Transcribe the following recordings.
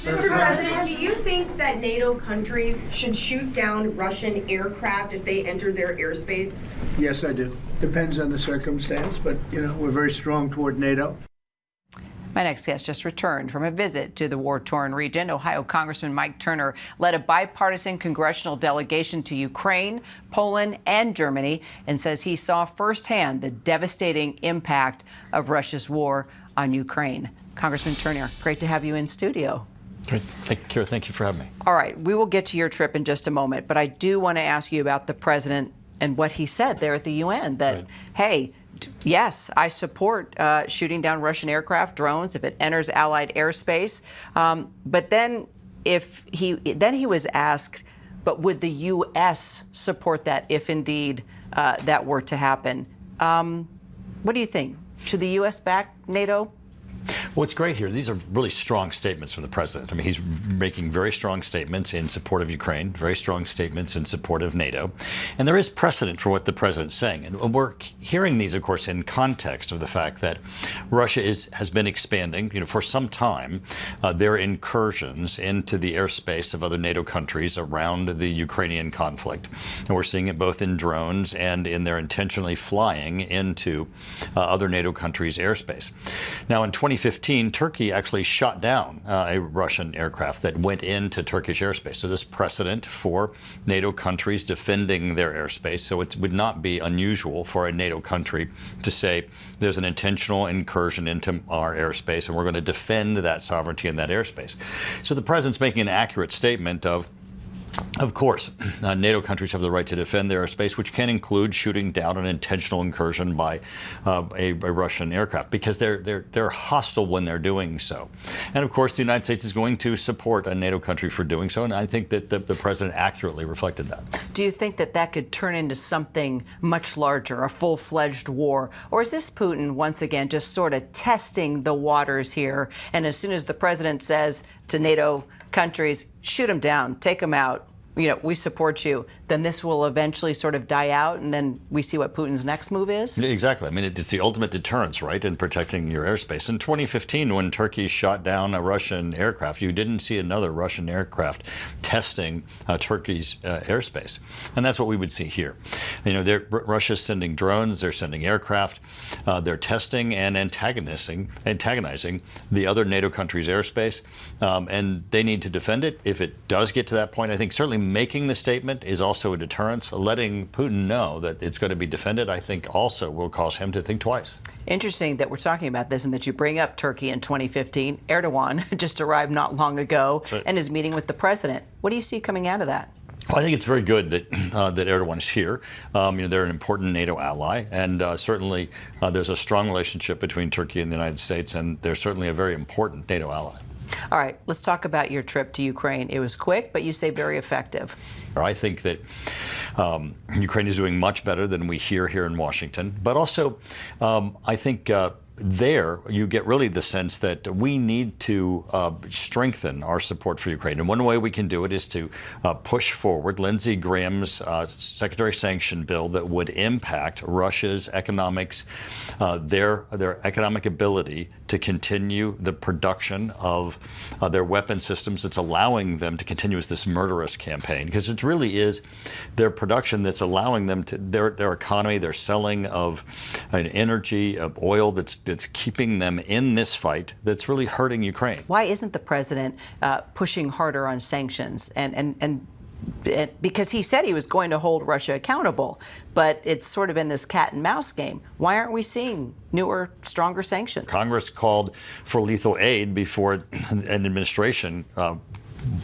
Mr. President, do you think that NATO countries should shoot down Russian aircraft if they enter their airspace? Yes, I do. Depends on the circumstance, but, we're very strong toward NATO. My next guest just returned from a visit to the war-torn region. Ohio Congressman Mike Turner led a bipartisan congressional delegation to Ukraine, Poland, and Germany, and says he saw firsthand the devastating impact of Russia's war on Ukraine. Congressman Turner, great to have you in studio. Great. Kyra, thank you for having me. All right, we will get to your trip in just a moment, but I do want to ask you about the president and what he said there at the UN, that, right. Hey, yes, I support shooting down Russian aircraft, drones, if it enters Allied airspace. But then he was asked, but would the U.S. support that if indeed that were to happen? What do you think? Should the U.S. back NATO? What's great here, these are really strong statements from the president. I mean, he's making very strong statements in support of Ukraine, very strong statements in support of NATO. And there is precedent for what the president's saying. And we're hearing these, of course, in context of the fact that Russia has been expanding, for some time, their incursions into the airspace of other NATO countries around the Ukrainian conflict. And we're seeing it both in drones and in their intentionally flying into other NATO countries' airspace. Now, in 2015, Turkey actually shot down a Russian aircraft that went into Turkish airspace. So this precedent for NATO countries defending their airspace. So it would not be unusual for a NATO country to say there's an intentional incursion into our airspace and we're going to defend that sovereignty in that airspace. So the president's making an accurate statement of course, NATO countries have the right to defend their airspace, which can include shooting down an intentional incursion by a Russian aircraft, because they're hostile when they're doing so. And of course, the United States is going to support a NATO country for doing so, and I think that the president accurately reflected that. Do you think that could turn into something much larger, a full-fledged war? Or is this Putin, once again, just sort of testing the waters here, and as soon as the president says to NATO countries, shoot them down, take them out, we support you, then this will eventually sort of die out, and then we see what Putin's next move is? Exactly. I mean, it's the ultimate deterrence, right, in protecting your airspace. In 2015, when Turkey shot down a Russian aircraft, you didn't see another Russian aircraft testing Turkey's airspace. And that's what we would see here. Russia's sending drones, they're sending aircraft, they're testing and antagonizing the other NATO countries' airspace, and they need to defend it. If it does get to that point, I think certainly making the statement is also a deterrence. Letting Putin know that it's going to be defended, I think, also will cause him to think twice. Interesting that we're talking about this and that you bring up Turkey in 2015. Erdogan just arrived not long ago and is meeting with the president. What do you see coming out of that? Well, I think it's very good that that Erdogan is here. They're an important NATO ally, and certainly there's a strong relationship between Turkey and the United States, and they're certainly a very important NATO ally. All right, let's talk about your trip to Ukraine. It was quick, but you say very effective. I think that Ukraine is doing much better than we hear here in Washington. But also, I think there you get really the sense that we need to strengthen our support for Ukraine. And one way we can do it is to push forward Lindsey Graham's secondary sanction bill that would impact Russia's economics, their economic ability to continue the production of their weapon systems that's allowing them to continue this murderous campaign. Because it really is their production that's allowing them to, their economy, their selling of energy, of oil that's keeping them in this fight that's really hurting Ukraine. Why isn't the president pushing harder on sanctions? And because he said he was going to hold Russia accountable, but it's sort of in this cat and mouse game. Why aren't we seeing newer, stronger sanctions? Congress called for lethal aid before an administration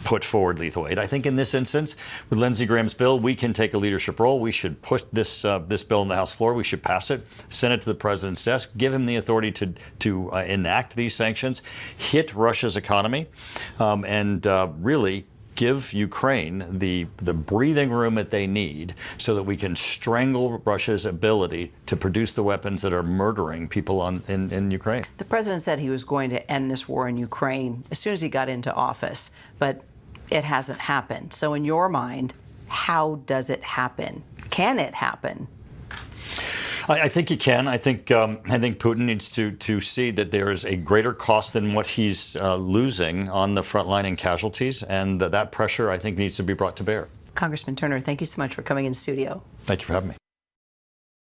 put forward lethal aid. I think in this instance, with Lindsey Graham's bill, we can take a leadership role. We should push this bill on the House floor. We should pass it, send it to the president's desk, give him the authority to enact these sanctions, hit Russia's economy, and really give Ukraine the breathing room that they need so that we can strangle Russia's ability to produce the weapons that are murdering people in Ukraine. The president said he was going to end this war in Ukraine as soon as he got into office, but it hasn't happened. So in your mind, how does it happen? Can it happen? I think you can. I think Putin needs to see that there is a greater cost than what he's losing on the front line and casualties, and that pressure, I think, needs to be brought to bear. Congressman Turner, thank you so much for coming in studio. Thank you for having me.